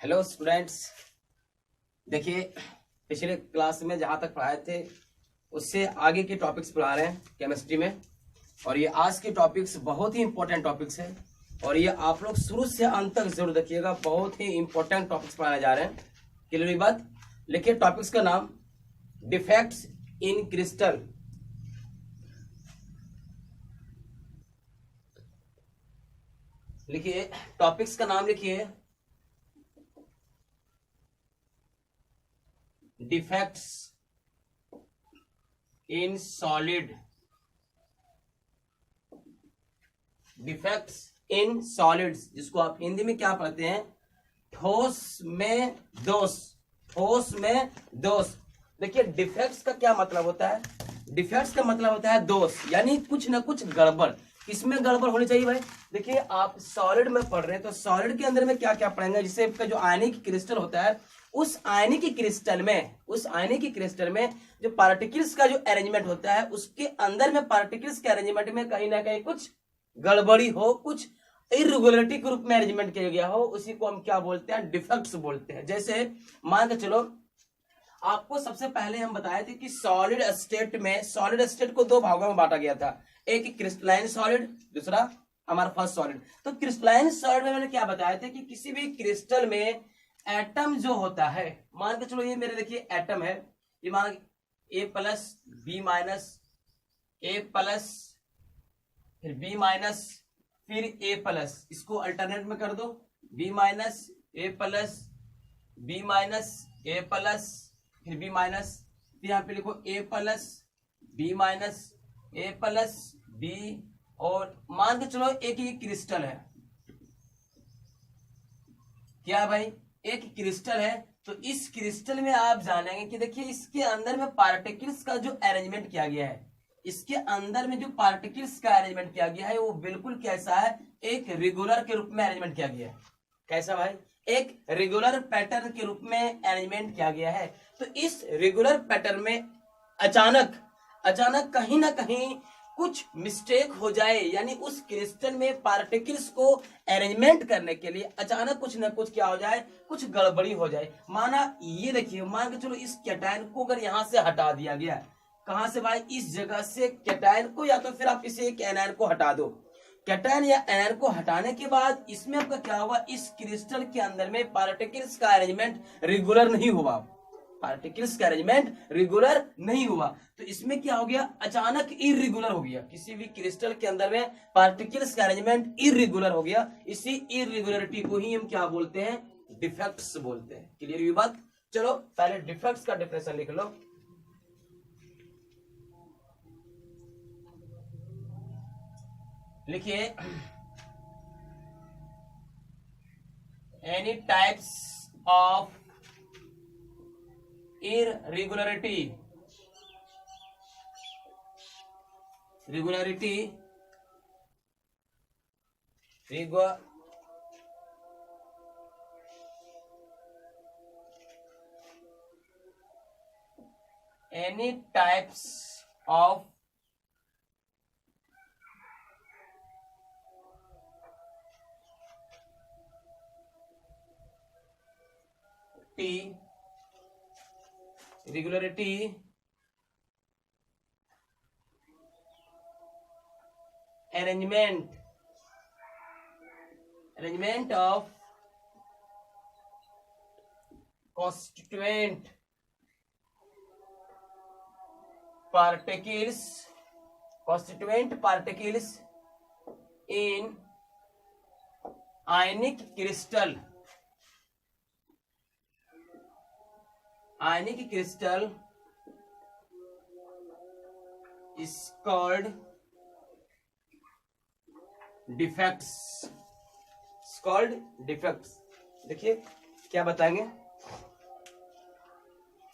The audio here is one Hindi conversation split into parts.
Hello students. देखिए, पिछले क्लास में जहाँ तक पढ़ाए थे उससे आगे के टॉपिक्स पढ़ा रहे हैं केमिस्ट्री में। और ये आज के टॉपिक्स बहुत ही इंपॉर्टेंट टॉपिक्स हैं और ये आप लोग शुरू से अंत तक जरूर देखिएगा। बहुत ही इंपॉर्टेंट टॉपिक्स पढ़ाए जा रहे हैं। क्लियर बात? लिखिए टॉपिक्स का नाम डिफेक्ट्स इन क्रिस्टल। लिखिए टॉपिक्स का नाम लिखिए defects in solid. Defects in solids, जिसको आप हिंदी में क्या पढ़ते हैं? ठोस में दोष। ठोस में दोष। देखिए डिफेक्ट्स का क्या मतलब होता है? डिफेक्ट्स का मतलब होता है दोष, यानी कुछ ना कुछ गड़बड़। किसमें गड़बड़ होनी चाहिए भाई? देखिए आप सॉलिड में पढ़ रहे हैं तो सॉलिड के अंदर में क्या क्या पढ़ेंगे? जिससे आपका जो आयनिक क्रिस्टल होता है उस आयनिक क्रिस्टल में जो पार्टिकल्स का जो अरेंजमेंट होता है उसके अंदर में पार्टिकल्स के अरेंजमेंट में कहीं ना कहीं कुछ गड़बड़ी हो, कुछ इरेगुलरिटी के रूप में अरेंजमेंट किया गया हो, उसी को हम क्या बोलते हैं? डिफेक्ट्स बोलते हैं। जैसे मान के चलो, आपको सबसे पहले हम बताए थे कि सॉलिड स्टेट को दो भागों में बांटा गया था। एक क्रिस्टलाइन सॉलिड, दूसरा हमारा फर्स्ट सॉलिड। तो क्रिस्टलाइन सॉलिड में मैंने क्या बताया था कि किसी भी क्रिस्टल में एटम जो होता है, मान के चलो ये मेरे देखिए एटम है, ये मान ए प्लस बी माइनस, ए प्लस फिर बी माइनस फिर ए प्लस, इसको अल्टरनेट में कर दो, बी माइनस ए प्लस बी माइनस ए प्लस फिर बी माइनस, फिर यहाँ पे लिखो ए प्लस बी माइनस ए प्लस बी। और मान के चलो एक ही क्रिस्टल है, क्या है भाई? एक क्रिस्टल है। तो इस क्रिस्टल में आप जानेंगे कि देखिए इसके अंदर में पार्टिकल्स का जो अरेंजमेंट किया गया है, इसके अंदर में जो पार्टिकल्स का अरेंजमेंट किया गया है वो बिल्कुल कैसा है? एक रेगुलर के रूप में अरेंजमेंट किया गया है। कैसा भाई? एक रेगुलर पैटर्न के रूप में अरेंजमेंट किया गया है। तो इस रेगुलर पैटर्न में अचानक कहीं ना कहीं कुछ मिस्टेक हो जाए, यानी उस क्रिस्टल में पार्टिकल्स को अरेंजमेंट करने के लिए अचानक कुछ ना कुछ क्या हो जाए? कुछ गड़बड़ी हो जाए। माना ये देखिए, मान के चलो इस कैटायन को अगर यहां से हटा दिया गया, कहां से भाई? इस जगह से कैटायन को, या तो फिर आप इसे एक एनायन को हटा दो। कैटायन या एनायन को हटाने के बाद इसमें आपका क्या होगा? इस क्रिस्टल के अंदर में पार्टिकल्स का अरेंजमेंट रेगुलर नहीं हुआ। पार्टिकल्स का अरेंजमेंट रेगुलर नहीं हुआ तो इसमें क्या हो गया? अचानक इरेगुलर हो गया। किसी भी क्रिस्टल के अंदर में पार्टिकल्स का अरेंजमेंट इरेगुलर हो गया। इसी इरेगुलरिटी को ही हम क्या बोलते हैं? डिफेक्ट्स बोलते हैं। क्लियर हुई बात? चलो पहले डिफेक्ट्स का डेफिनेशन लिख लो। लिखिए any types of irregularity any types of irregularity arrangement of constituent particles in ionic crystal is called defects. देखिए क्या बताएंगे?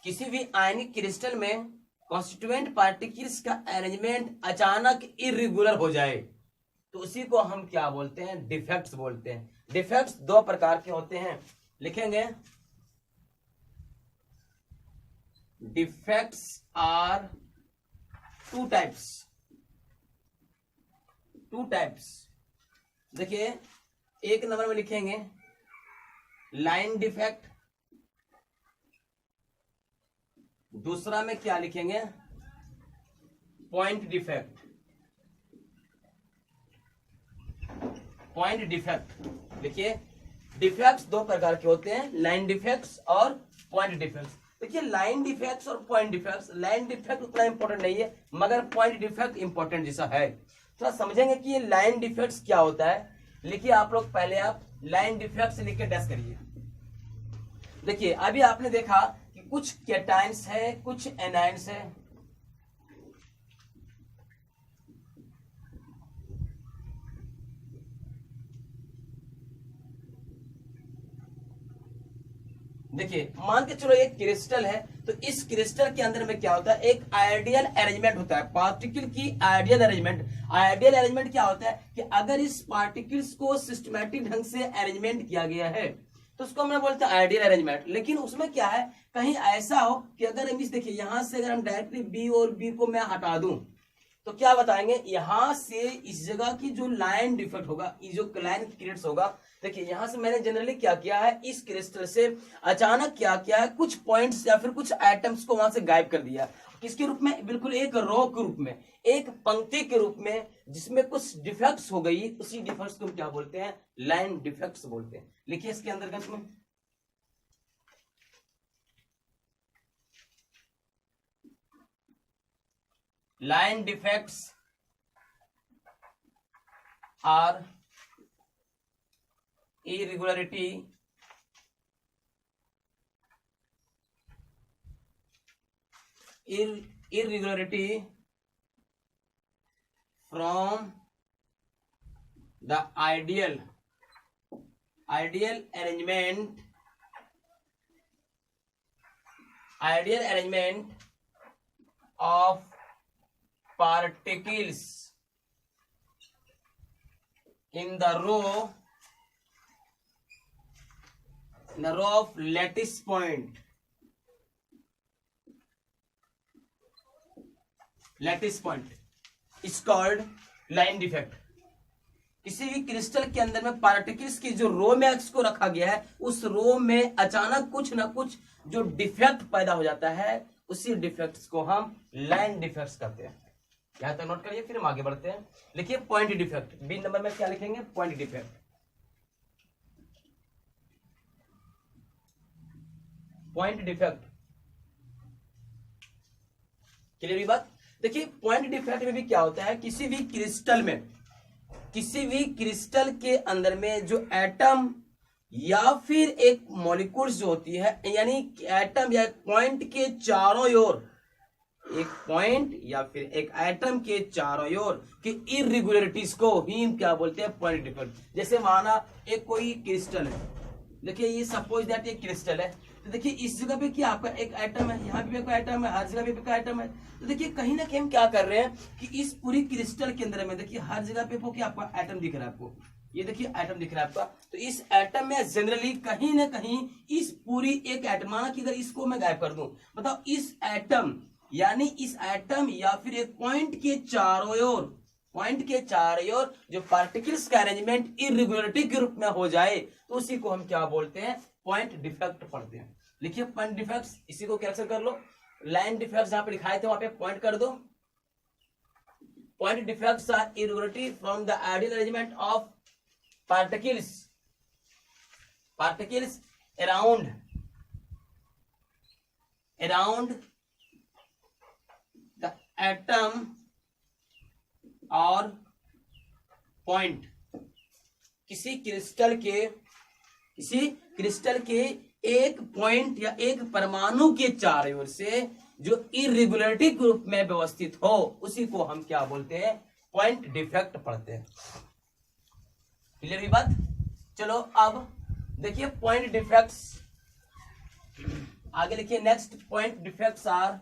किसी भी आयनिक क्रिस्टल में कॉन्स्टिट्यूएंट पार्टिकल्स का अरेंजमेंट अचानक इरेगुलर हो जाए तो उसी को हम क्या बोलते हैं? डिफेक्ट्स बोलते हैं। डिफेक्ट्स दो प्रकार के होते हैं, लिखेंगे डिफेक्ट्स आर टू टाइप्स। देखिए एक नंबर में लिखेंगे लाइन डिफेक्ट, दूसरा में क्या लिखेंगे, पॉइंट डिफेक्ट। पॉइंट डिफेक्ट देखिए, डिफेक्ट्स दो प्रकार के होते हैं, लाइन डिफेक्ट्स और पॉइंट डिफेक्ट्स। देखिए लाइन डिफेक्ट्स और पॉइंट डिफेक्ट्स, लाइन डिफेक्ट उतना इंपॉर्टेंट नहीं है मगर पॉइंट डिफेक्ट इंपॉर्टेंट जैसा है। थोड़ा समझेंगे कि ये लाइन डिफेक्ट्स क्या होता है। लिखिए आप लोग पहले, आप लाइन डिफेक्ट्स लिख के डैश करिए। देखिए अभी आपने देखा कि कुछ कैटायंस है, कुछ एनायंस है। देखिए मान के चलो एक क्रिस्टल है, तो इस क्रिस्टल के अंदर में क्या होता है, एक आइडियल अरेंजमेंट होता है, पार्टिकल की आइडियल अरेंजमेंट। आइडियल अरेंजमेंट क्या होता है कि अगर इस पार्टिकल्स को सिस्टमैटिक ढंग से अरेंजमेंट किया गया है तो उसको हम बोलते हैं आइडियल अरेंजमेंट। लेकिन उसमें क्या है, कहीं ऐसा हो कि अगर हम इस देखिए यहां से अगर हम डायरेक्टली बी और बी को मैं हटा दूं तो क्या बताएंगे, यहां से इस जगह की जो लाइन डिफेक्ट होगा, ये जो लाइन क्रिएट्स होगा। देखिए यहां से मैंने जनरली क्या किया है, इस क्रिस्टल से अचानक क्या किया है, कुछ पॉइंट्स या फिर कुछ आइटम्स को वहां से गायब कर दिया। किसके रूप में, बिल्कुल एक रो के रूप में, एक पंक्ति के रूप में, जिसमें कुछ डिफेक्ट्स हो गई, उसी डिफेक्ट्स को क्या बोलते हैं, लाइन डिफेक्ट्स बोलते हैं। लिखिए इसके अंतर्गत में line defects are irregularity from the ideal arrangement of particles in the row of lattice point is called line defect। किसी भी क्रिस्टल के अंदर में पार्टिकल्स की जो रो में को रखा गया है, उस रो में अचानक कुछ ना कुछ जो डिफेक्ट पैदा हो जाता है, उसी डिफेक्ट्स को हम लाइन डिफेक्ट्स कहते हैं। यहां तक नोट करिए, फिर हम आगे बढ़ते हैं। लिखिए पॉइंट डिफेक्ट, बी नंबर में क्या लिखेंगे, point defect. Point defect clear हुई बात। देखिए पॉइंट डिफेक्ट में भी क्या होता है, किसी भी क्रिस्टल के अंदर में जो एटम या फिर एक मॉलिक्यूल्स जो होती है, यानी एटम या पॉइंट के चारों ओर, एक पॉइंट या फिर एक एटम के चारों ओर के इरेगुलरिटीज को ही क्या बोलते हैं, पॉइंट डिफेक्ट। जैसे माना एक कोई क्रिस्टल है, देखिए ये सपोज दैट ये क्रिस्टल है, तो देखिए इस जगह पे क्या आपका एक एटम है, यहाँ पे कोई एटम है, हर जगह पे कोई एटम है। तो देखिए कहीं ना कहीं हम क्या कर रहे हैं कि इस पूरी क्रिस्टल के अंदर में देखिए हर जगह पे क्या आपका एटम दिख रहा है, आपको ये देखिए एटम दिख रहा है आपका। तो इस एटम में जनरली कहीं ना कहीं इस पूरी एक एटम, माना कि अगर इसको मैं गायब कर दूं, बताओ इस एटम यानी इस एटम या फिर एक पॉइंट के चारों ओर जो पार्टिकल्स का अरेंजमेंट इरेगुलरिटी के रूप में हो जाए, तो उसी को हम क्या बोलते हैं, पॉइंट डिफेक्ट पढ़ते हैं। लिखिए पॉइंट डिफेक्ट्स, इसी को कैंसिल कर लो। लाइन डिफेक्ट्स जहां पे लिखाए थे वहां पे पॉइंट कर दो। Point defects are irregularity from the ideal arrangement of particles around the atom और पॉइंट। किसी क्रिस्टल के एक पॉइंट या एक परमाणु के चारों ओर से जो इरेगुलरिटी के रूप में व्यवस्थित हो, उसी को हम क्या बोलते हैं, पॉइंट डिफेक्ट पढ़ते हैं। क्लियर हुई बात। चलो अब देखिए पॉइंट डिफेक्ट्स, आगे लिखिए next point defects are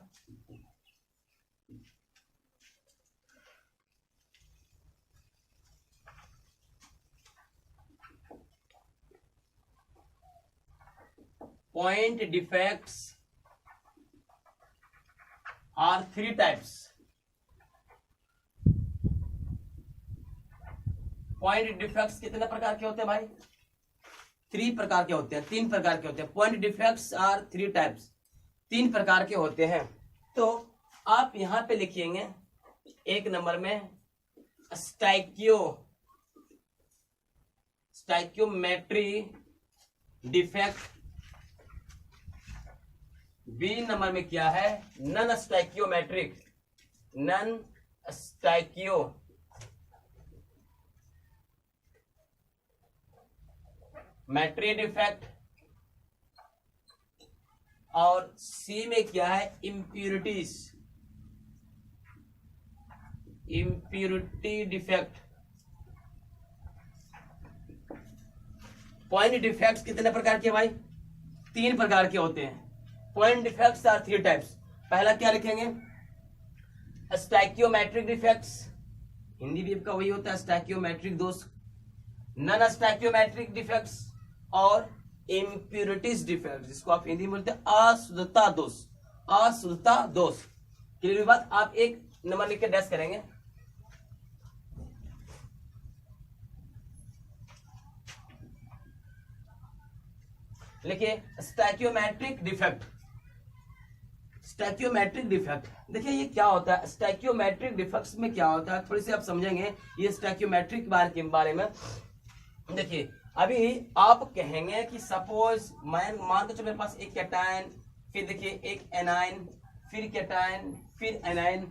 point defects are 3 types. Point defects कितने प्रकार के होते हैं भाई, थ्री प्रकार के होते हैं, तीन प्रकार के होते हैं। Point defects are three types, तीन प्रकार के होते हैं। तो आप यहां पे लिखिएंगे एक नंबर में स्टाइक्योमेट्री डिफेक्ट, बी नंबर में क्या है, नॉन स्टाइक्योमेट्री डिफेक्ट, और सी में क्या है, इम्प्यूरिटी डिफेक्ट। पॉइंट डिफेक्ट्स कितने प्रकार के भाई, तीन प्रकार के होते हैं। Point defects are three types. पहला क्या लिखेंगे, स्टाइक्योमेट्रिक डिफेक्ट्स, हिंदी भी आपका वही होता है स्टाइक्योमेट्रिक दोष, नॉन स्टाइक्योमेट्रिक डिफेक्ट्स और इम्प्यूरिटीज डिफेक्ट, जिसको आप हिंदी में बोलते हैं अशुद्धता दोष। क्लियर बात। आप एक नंबर लिख के डैश करेंगे। लिखिए स्टाइक्योमेट्रिक डिफेक्ट। देखिए ये क्या होता है, स्टाइक्योमेट्रिक डिफेक्ट्स में क्या होता है, थोड़ी सी आप समझेंगे ये स्टाइक्योमेट्रिक के बारे में। देखिए अभी आप कहेंगे कि सपोज मैं मान के चलो मेरे पास एक कैटायन, फिर देखिए एक एनाइन, फिर कैटायन, फिर एनाइन।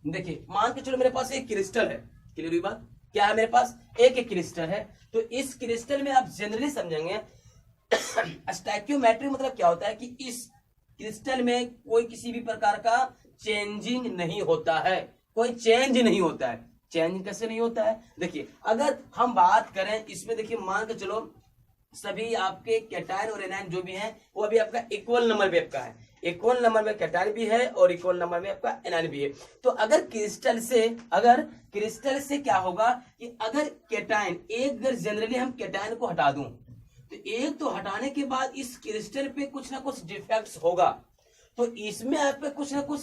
देखिए मान के चलो मेरे पास एक क्रिस्टल है, क्लियर हुई बात, क्या है मेरे पास एक क्रिस्टल है। तो इस क्रिस्टल में आप जनरली समझेंगे स्टाइक्योमेट्री मतलब क्या होता है कि इस क्रिस्टल में कोई किसी भी प्रकार का चेंजिंग नहीं होता है, कोई चेंज नहीं होता है। चेंज कैसे नहीं होता है, देखिए अगर हम बात करें इसमें, देखिए मान के चलो सभी आपके कैटायन और एनायन जो भी हैं वो अभी आपका इक्वल नंबर में आपका है, इक्वल नंबर में कैटायन भी है और इक्वल नंबर में आपका एनायन भी है। तो अगर क्रिस्टल से क्या होगा कि अगर कैटायन एक, अगर जनरली हम कैटायन को हटा दूं तो एक तो हटाने के बाद इस क्रिस्टल पे कुछ ना कुछ डिफेक्ट्स होगा, तो इसमें आप पे कुछ ना कुछ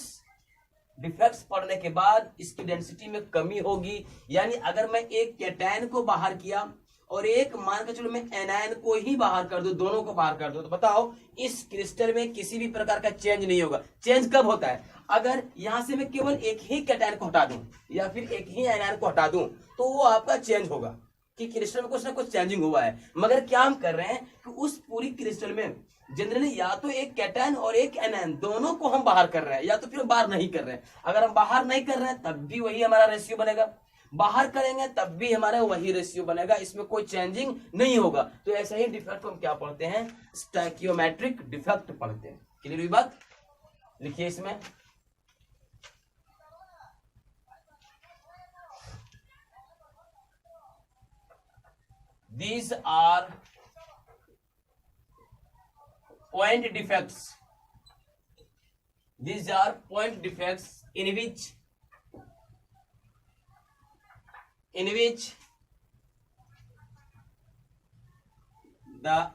डिफेक्ट्स पड़ने के बाद इसकी डेंसिटी में कमी होगी। यानी अगर मैं एक कैटायन को बाहर किया और एक मान के चलो मैं एनायन को ही बाहर कर दूं, दोनों को बाहर कर दूं, तो बताओ इस क्रिस्टल में किसी भी प्रकार का चेंज नहीं होगा। चेंज कब होता है, अगर यहां से मैं केवल एक ही कैटायन को हटा दूं या फिर एक ही एनायन को हटा दूं तो वो आपका चेंज होगा कि क्रिस्टल में कुछ ना कुछ चेंजिंग हुआ है। मगर क्या हम कर रहे हैं कि उस पूरी क्रिस्टल में जनरली या तो एक कैटायन और एक एनायन दोनों को हम बाहर कर रहे हैं, या तो फिर बाहर नहीं कर रहे हैं। अगर हम बाहर नहीं कर रहे हैं तब भी वही हमारा रेशियो बनेगा, बाहर करेंगे तब भी हमारा वही रेशियो बनेगा, इसमें कोई चेंजिंग नहीं होगा। तो ऐसा ही डिफेक्ट हम क्या पढ़ते हैं, स्टाइक्योमेट्रिक डिफेक्ट पढ़ते हैं। क्लियर हुई बात। लिखिए इसमें these are point defects, these are point defects in which the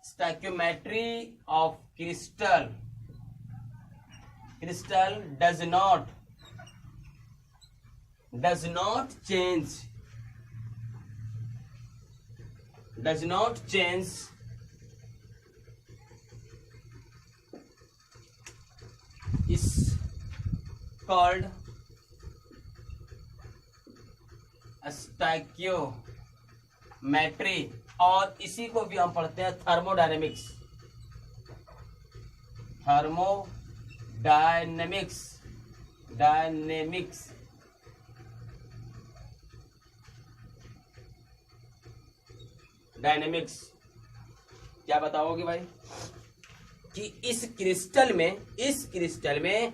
stoichiometry of crystal does not change is called stoichiometry, और इसी को भी हम पढ़ते हैं थर्मोडायनेमिक्स। डायनेमिक्स क्या बताओगे भाई कि इस क्रिस्टल में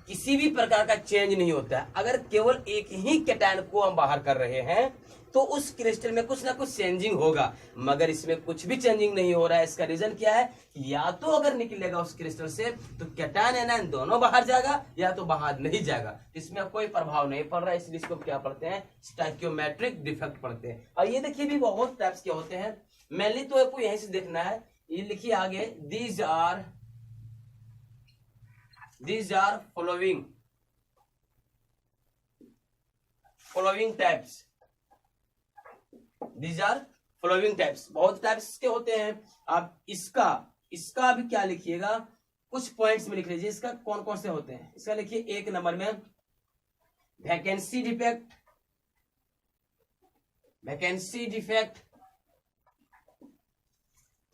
किसी भी प्रकार का चेंज नहीं होता है। अगर केवल एक ही कैटायन को हम बाहर कर रहे हैं तो उस क्रिस्टल में कुछ ना कुछ चेंजिंग होगा, मगर इसमें कुछ भी चेंजिंग नहीं हो रहा है। इसका रीजन क्या है? या तो अगर निकलेगा उस क्रिस्टल से तो कैटायन एनायन दोनों बाहर जाएगा, या तो बाहर नहीं जाएगा, इसमें कोई प्रभाव नहीं पड़ रहा है। इसलिए इसको क्या पढ़ते हैं? स्टैक्योमेट्रिक डिफेक्ट पढ़ते हैं। और ये देखिए भी बहुत टाइप्स के होते हैं, मेनली तो आपको यहीं से देखना है। ये लिखिए आगे, these are following types. These are following types। बहुत टाइप्स के होते हैं। आप इसका भी क्या लिखिएगा, कुछ पॉइंट्स में लिख लीजिए इसका कौन कौन से होते हैं। इसका लिखिए 1 नंबर में वैकेंसी डिफेक्ट।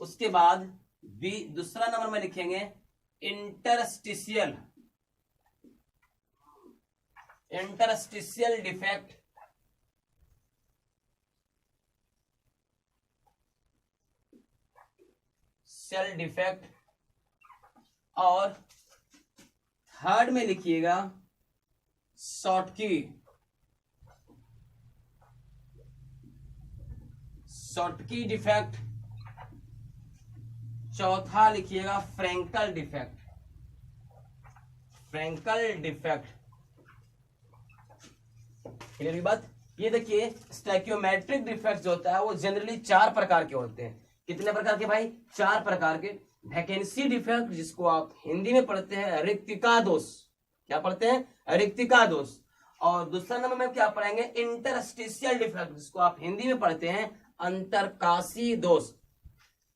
उसके बाद दूसरा नंबर में लिखेंगे इंटरस्टिशियल डिफेक्ट। Cell defect. और थर्ड में लिखिएगा शॉर्टकी डिफेक्ट। चौथा लिखिएगा फ्रैंकल डिफेक्ट। क्लियर हुई बात? ये देखिए स्टैक्योमेट्रिक डिफेक्ट जो होता है वो जनरली 4 प्रकार के होते हैं। कितने प्रकार के भाई? 4 प्रकार के। वैकेंसी डिफेक्ट जिसको आप हिंदी में पढ़ते हैं रिक्तिका दोष। क्या पढ़ते हैं? रिक्तिका दोष। और दूसरा नंबर में क्या पढ़ेंगे? इंटरस्टिशियल डिफेक्ट जिसको आप हिंदी में पढ़ते हैं अंतरकाशी दोष।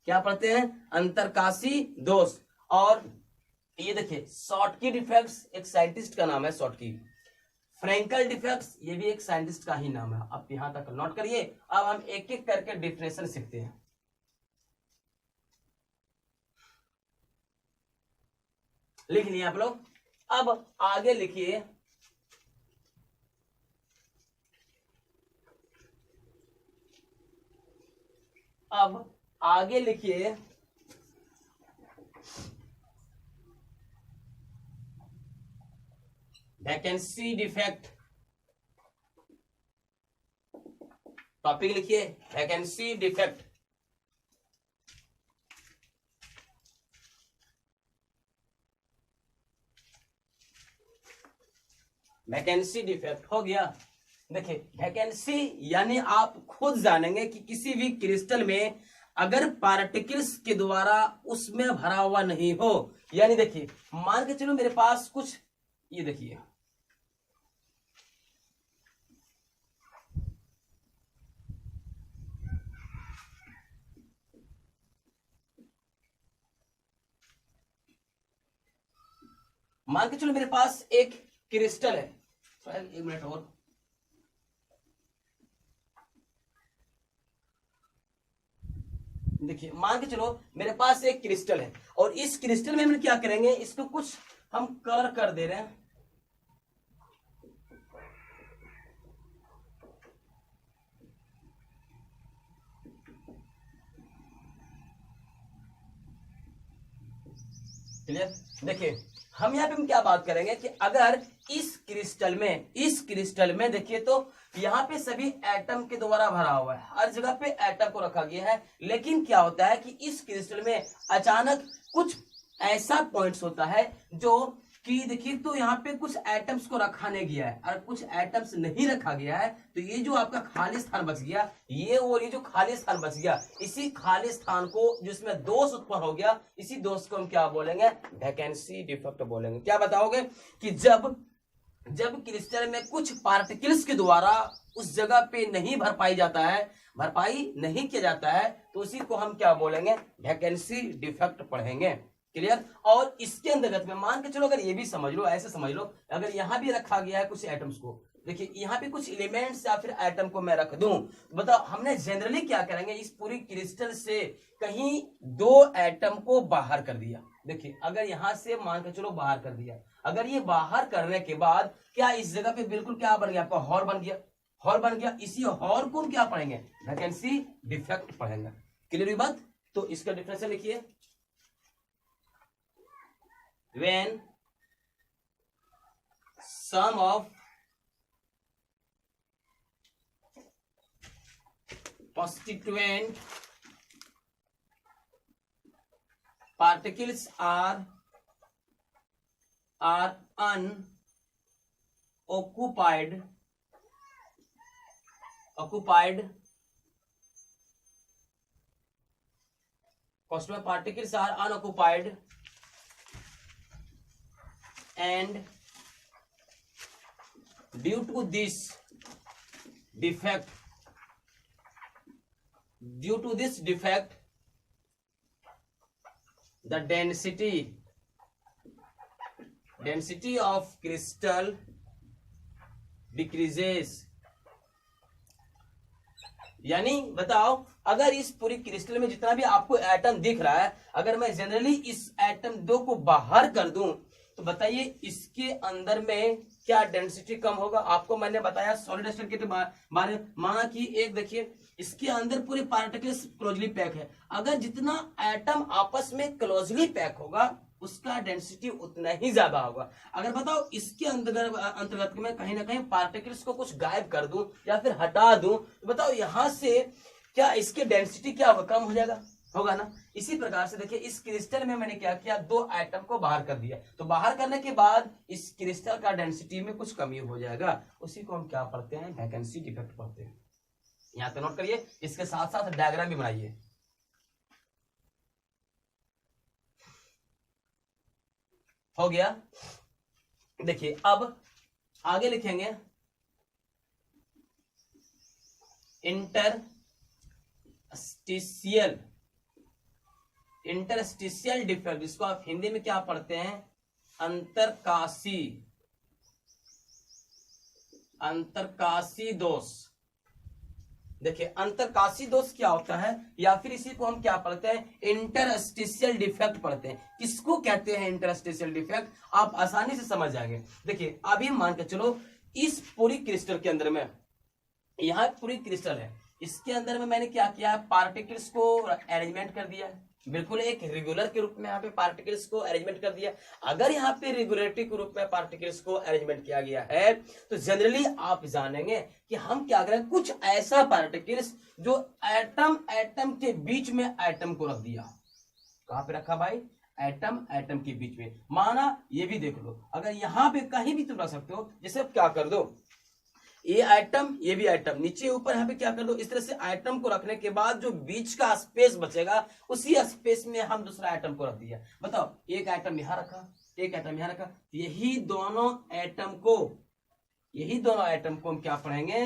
क्या पढ़ते हैं? अंतरकाशी दोष। और ये देखिए शॉर्टकी डिफेक्ट्स, एक साइंटिस्ट का नाम है शॉर्टकी। फ्रैंकल डिफेक्ट्स ये भी एक साइंटिस्ट का ही नाम है। आप यहां तक नोट करिए। अब हम एक एक करके डिफिनेशन सीखते हैं। लिख लिए आप लोग? अब आगे लिखिए, वैकेंसी डिफेक्ट। टॉपिक लिखिए वैकेंसी डिफेक्ट। वैकेंसी डिफेक्ट हो गया। देखिए वैकेंसी यानी आप खुद जानेंगे कि किसी भी क्रिस्टल में अगर पार्टिकल्स के द्वारा उसमें भरा हुआ नहीं हो, यानी देखिए मान के चलो मेरे पास कुछ, ये देखिए मान के चलो मेरे पास एक क्रिस्टल है। 1 मिनट और। देखिए मान के चलो मेरे पास एक क्रिस्टल है और इस क्रिस्टल में हम क्या करेंगे, इसको कुछ हम कलर कर दे रहे हैं। क्लियर? देखिए हम यहाँ पे हम क्या बात करेंगे कि अगर इस क्रिस्टल में देखिए तो यहाँ पे सभी एटम के द्वारा भरा हुआ है, हर जगह पे एटम को रखा गया है। लेकिन क्या होता है कि इस क्रिस्टल में अचानक कुछ ऐसा पॉइंट्स होता है जो कि देखिए तो यहाँ पे कुछ एटम्स को रखा नहीं गया है और कुछ एटम्स नहीं रखा गया है, तो ये जो आपका खाली स्थान बच गया, ये और ये जो खाली स्थान बच गया, इसी खाली स्थान को जिसमें दोष उत्पन्न हो गया, इसी दोष को हम क्या बोलेंगे? वैकेंसी डिफेक्ट बोलेंगे। क्या बताओगे कि जब क्रिस्टल में कुछ पार्टिकल्स के द्वारा उस जगह पे नहीं भरपाई नहीं किया जाता है, तो उसी को हम क्या बोलेंगे? वैकेंसी डिफेक्ट पढ़ेंगे। क्लियर? और इसके अंतर्गत में मान के चलो, अगर ये भी समझ लो, ऐसे समझ लो, अगर यहां भी रखा गया है कुछ एटम्स को, देखिए यहाँ पे कुछ एलिमेंट्स या फिर एटम को मैं रख दूं, तो बताओ हमने जनरली क्या करेंगे, इस पूरी क्रिस्टल से कहीं 2 एटम को बाहर कर दिया। देखिए अगर यहां से मान के चलो बाहर कर दिया, अगर ये बाहर करने के बाद क्या इस जगह पे बिल्कुल क्या बन गया? आपका हॉल बन गया। इसी हॉल को हम क्या पढ़ेंगे? वैकेंसी डिफेक्ट पढ़ेंगे। क्लियर हुई बात? तो इसका डिफरेंस लिखिए, when sum of constituent particles are unoccupied constituent particles are unoccupied and due to this defect the density of crystal decreases। यानी बताओ, अगर इस पूरी क्रिस्टल में जितना भी आपको एटम दिख रहा है, अगर मैं जनरली इस एटम 2 को बाहर कर दूं तो बताइए इसके अंदर में क्या डेंसिटी कम होगा। आपको मैंने बताया सॉलिड स्टेट के बारे में, माना कि एक देखिए इसके अंदर पूरे पार्टिकल्स क्लोजली पैक है, अगर जितना एटम आपस में क्लोजली पैक होगा उसका डेंसिटी उतना ही ज्यादा होगा। अगर बताओ इसके अंतर्गत में कहीं ना कहीं पार्टिकल्स को कुछ गायब कर दूं या फिर हटा दूं तो बताओ यहां से क्या इसकी डेंसिटी क्या होगा, कम हो जाएगा, होगा ना। इसी प्रकार से देखिए इस क्रिस्टल में मैंने क्या किया, 2 एटम को बाहर कर दिया, तो बाहर करने के बाद इस क्रिस्टल का डेंसिटी में कुछ कमी हो जाएगा, उसी को हम क्या पढ़ते हैं, वैकेंसी डिफेक्ट पढ़ते हैं। यहां पे नोट करिए, इसके साथ साथ डायग्राम भी बनाइए। हो गया। देखिए अब आगे लिखेंगे इंटरस्टिशियल डिफेक्ट, जिसको आप हिंदी में क्या पढ़ते हैं, अंतरकाशी दोष। देखिए अंतरकाशी दोष क्या होता है, या फिर इसी को हम क्या पढ़ते हैं, इंटरस्टिशियल डिफेक्ट पढ़ते हैं। किसको कहते हैं इंटरस्टिशियल डिफेक्ट, आप आसानी से समझ जाएंगे। देखिए अभी मान के चलो इस पूरी क्रिस्टल के अंदर में, यहां पूरी क्रिस्टल है, इसके अंदर में मैंने क्या किया, पार्टिकल्स को अरेंजमेंट कर दिया, बिल्कुल एक रेगुलर के रूप में यहाँ पे पार्टिकल्स को अरेंजमेंट कर दिया। अगर यहाँ पे रेगुलरिटी के रूप में पार्टिकल्स को अरेंजमेंट किया गया है तो जनरली आप जानेंगे कि हम क्या करें, कुछ ऐसा पार्टिकल्स जो एटम के बीच में एटम को रख दिया। कहां पे रखा भाई, एटम के बीच में। माना ये भी देख लो, अगर यहाँ पे कहीं भी तुम रख सकते हो, जैसे क्या कर दो, ये आइटम ये भी आइटम, नीचे ऊपर यहाँ पे क्या कर दो, इस तरह से आइटम को रखने के बाद जो बीच का स्पेस बचेगा उसी स्पेस में हम दूसरा आइटम को रख दिया। बताओ एक आइटम यहाँ रखा, एक आइटम यहाँ रखा, यही दोनों आइटम को हम क्या पढ़ेंगे,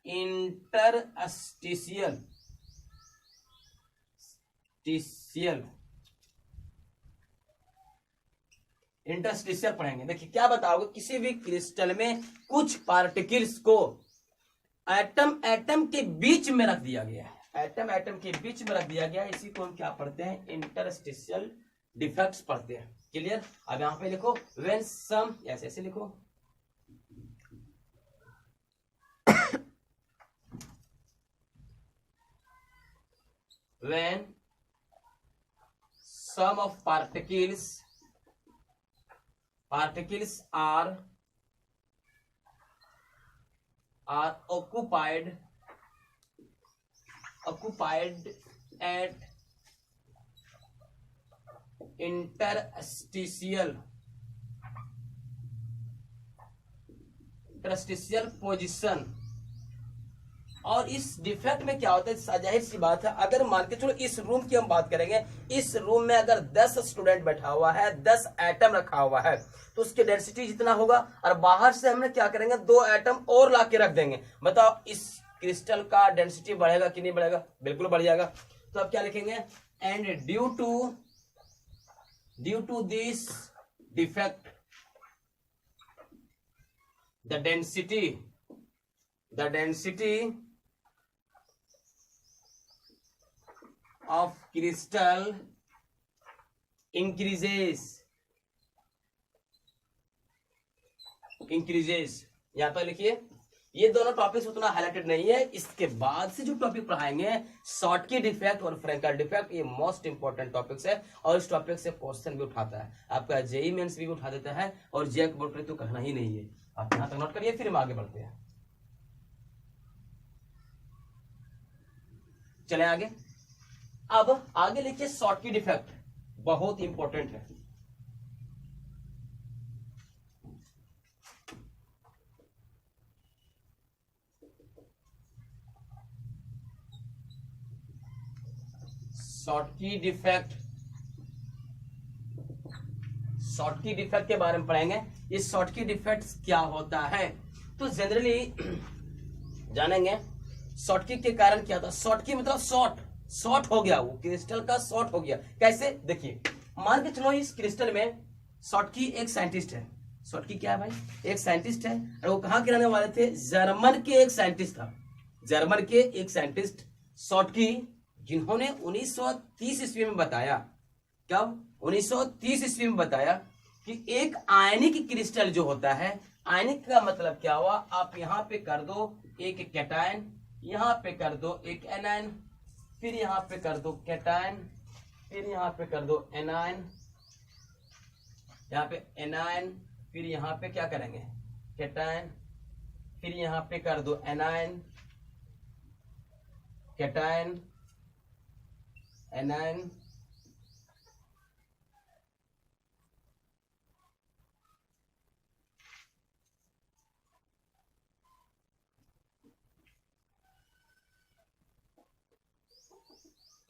इंटरस्टिशियल पढ़ेंगे। देखिए क्या बताओगे, किसी भी क्रिस्टल में कुछ पार्टिकल्स को एटम के बीच में रख दिया गया है, एटम के बीच में रख दिया गया है, इसी को हम क्या पढ़ते हैं, इंटरस्टिशियल डिफेक्ट्स पढ़ते हैं। क्लियर। अब यहां पे लिखो व्हेन सम, ऐसे लिखो when sum of particles are occupied at interstitial position. और इस डिफेक्ट में क्या होता है, जाहिर सी बात है, अगर मान के चलो इस रूम की हम बात करेंगे, इस रूम में अगर 10 स्टूडेंट बैठा हुआ है, 10 एटम रखा हुआ है, तो उसकी डेंसिटी जितना होगा, और बाहर से हमने क्या करेंगे, 2 एटम और ला के रख देंगे। बताओ इस क्रिस्टल का डेंसिटी बढ़ेगा कि नहीं बढ़ेगा, बिल्कुल बढ़ जाएगा। तो अब क्या लिखेंगे, and due to this defect the density of crystal increases। यहां पर लिखिए ये दोनों टॉपिक्स उतना हाईलाइटेड नहीं है। इसके बाद से जो टॉपिक पढ़ाएंगे शॉर्टकी डिफेक्ट और फ्रैंकल डिफेक्ट, ये मोस्ट इंपॉर्टेंट टॉपिक्स है और इस टॉपिक से क्वेश्चन भी उठाता है, आपका जेईई मेंस भी उठा देता है और जेक बोर्ड पर तो कहना ही नहीं है। आप यहां तक नोट करिए, फिर हम आगे बढ़ते हैं। चले आगे। अब आगे लिखिए शॉर्टकी डिफेक्ट, बहुत इंपॉर्टेंट है। शॉर्टकी डिफेक्ट, शॉर्टकी डिफेक्ट के बारे में पढ़ेंगे। ये शॉर्टकी डिफेक्ट क्या होता है तो जनरली जानेंगे। शॉर्टकी के कारण क्या था, शॉर्टकी मतलब शॉर्ट हो गया, वो क्रिस्टल का शॉर्ट हो गया। कैसे, देखिए मान के चलो इस क्रिस्टल में शॉर्टकी एक साइंटिस्ट है। शॉर्टकी क्या है भाई, एक साइंटिस्ट है और वो कहां के रहने वाले थे, जर्मन के एक साइंटिस्ट था, जर्मन के एक साइंटिस्ट शॉर्टकी, जिन्होंने 1930 ईस्वी में बताया, कब 1930 ईस्वी में बताया कि एक आयनिक क्रिस्टल जो होता है, आयनिक का मतलब क्या हुआ, आप यहां पे कर दो एक कैटायन, यहां पे कर दो एक एनायन, फिर यहां पे कर दो कैटायन, फिर यहां पे कर दो एनायन, यहां पे एनायन, फिर यहां पे क्या करेंगे कैटायन, फिर यहां पे कर दो एनायन, कैटायन, एनायन,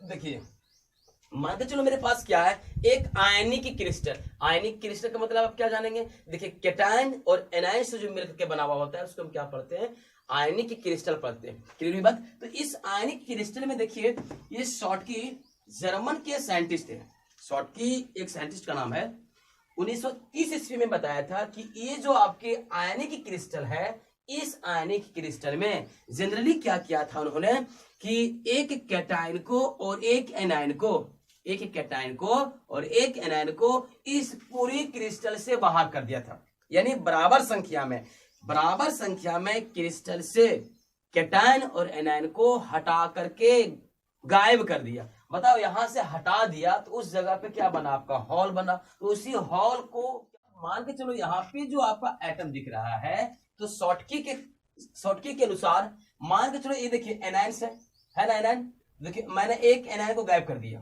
देखिए मान के चलो मेरे पास क्या है, एक आयनिक क्रिस्टल। आयनिक क्रिस्टल का मतलब आप क्या जानेंगे, देखिए कैटायन और एनायन से जो मिलकर के बना हुआ होता है उसको हम क्या पढ़ते हैं, आयनिक क्रिस्टल पढ़ते हैं। क्लियर बात। तो इस आयनिक क्रिस्टल में देखिए ये शॉर्टकी जर्मन के साइंटिस्ट है, शॉर्टकी एक साइंटिस्ट का नाम है, 1930 ईस्वी में बताया था कि ये जो आपके आयनिक क्रिस्टल है, इस आयनिक क्रिस्टल में जनरली क्या किया था उन्होंने कि एक कैटायन को और एक एनायन को, एक कैटायन को और एक एनायन को इस पूरी क्रिस्टल से बाहर कर दिया था। यानी बराबर संख्या में क्रिस्टल से कैटायन और एनायन को हटा करके गायब कर दिया। बताओ यहां से हटा दिया तो उस जगह पे क्या बना, आपका हॉल बना। तो उसी हॉल को मान के चलो यहाँ पे जो आपका एटम दिख रहा है, तो शॉर्टकी के अनुसार मान के चलो ये देखिए एनायन है ना, एनायन देखिए मैंने एक एनायन को गायब कर दिया,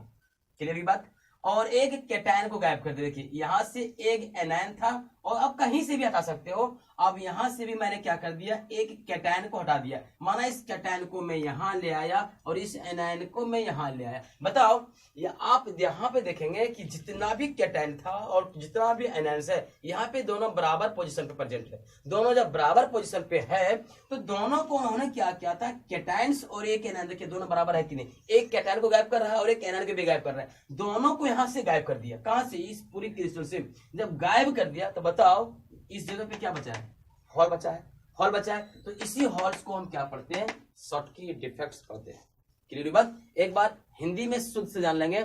क्लियर की बात, और एक कैटायन को गायब कर दिया। देखिए यहां से एक एनायन था और अब कहीं से भी हटा सकते हो, अब यहां से भी मैंने क्या कर दिया, एक कैटायन को हटा दिया। माना इस कैटायन को मैं यहां ले आया और इस एनायन को मैं यहां ले आया। बताओ ये आप यहाँ पे देखेंगे कि जितना भी कैटायन था और जितना भी एनायन है, यहाँ पे दोनों बराबर पोजीशन पे प्रेजेंट है। दोनों जब बराबर पोजीशन पे है तो दोनों को उन्होंने क्या किया था, कैटायंस और एक एनायन, देखिए दोनों बराबर है कि नहीं, एक कैटायन को गायब कर रहा है और एक एनायन को भी गायब कर रहा है, दोनों को यहां से गायब कर दिया। कहां से, इस पूरी क्रिस्टल से जब गायब कर दिया तो बताओ इस जगह पे क्या बचा है, हॉल बचा है, हॉल बचा है। तो इसी हॉल्स को हम क्या पढ़ते हैं, शॉर्टकी डिफेक्ट्स पढ़ते हैं। क्लियर बात। एक बार हिंदी में शुद्ध से जान लेंगे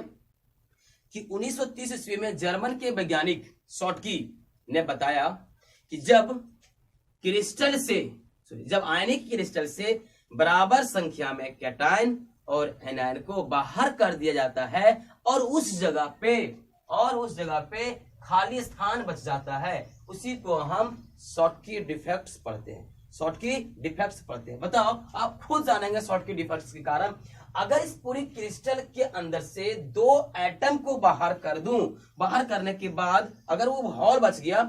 कि 1930 ईस्वी में जर्मन के वैज्ञानिक शॉर्टकी ने बताया कि जब आयनिक क्रिस्टल से बराबर संख्या में कैटायन और एनायन को बाहर कर दिया जाता है और उस जगह पे खाली स्थान बच जाता है, उसी को हम शॉर्टकी डिफेक्ट्स पढ़ते हैं। शॉर्टकी डिफेक्ट्स पढ़ते हैं। बताओ आप खुद जानेंगे शॉर्टकी डिफेक्ट्स के कारण। अगर इस पूरी क्रिस्टल के अंदर से दो एटम को बाहर कर दूं, बाहर करने के बाद अगर वो हॉल बच गया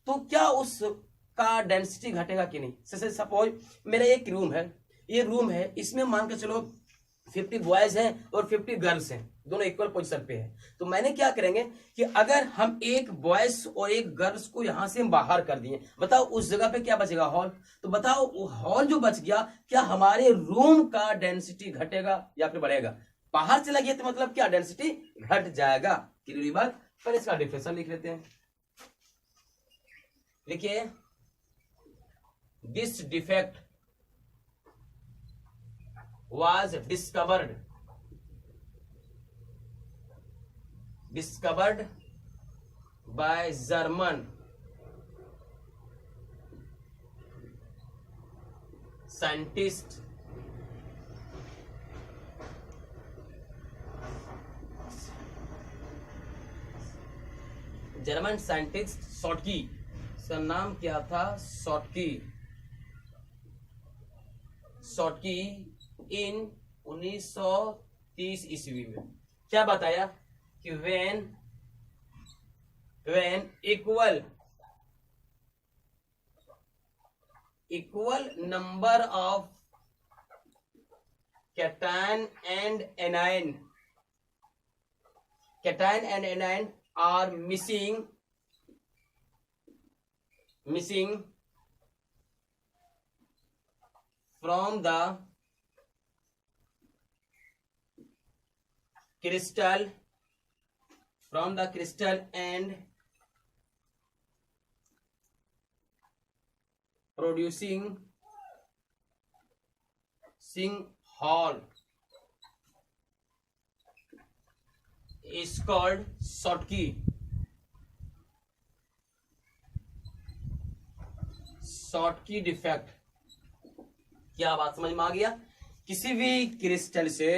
तो क्या उसका डेंसिटी घटेगा कि नहीं। जैसे सपोज मेरा एक रूम है, ये रूम है, इसमें मान के चलो 50 बॉयज हैं और 50 गर्ल्स हैं, दोनों इक्वल पोजीशन पे है। तो मैंने क्या करेंगे कि अगर हम एक बॉयज और एक गर्ल्स को यहां से हम बाहर कर दिए, बताओ उस जगह पे क्या बचेगा, हॉल। तो बताओ वो हॉल जो बच गया, क्या हमारे रूम का डेंसिटी घटेगा या फिर बढ़ेगा। बाहर चला गया तो मतलब क्या, डेंसिटी घट जाएगा। क्लियर बात। पर इसका डिफिनेशन लिख लेते हैं। लिखिए, this defect was discovered by scientist German scientist Schottky, इसका नाम क्या था? शॉटकी। शॉटकी इन 1930 ईस्वी में क्या बताया कि when equal number of cation and anion are missing from the crystal and producing Hall is called Schottky defect. क्या बात समझ में आ गया? किसी भी क्रिस्टल से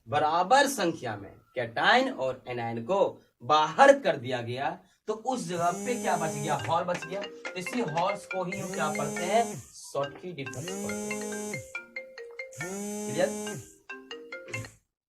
बराबर संख्या में कैटायन और एनायन को बाहर कर दिया गया तो उस जगह पे क्या बच गया? हॉल बच गया। इसी हॉल्स को ही हम क्या पढ़ते हैं? शॉटकी डिफेक्ट पढ़ते हैं। क्लियर?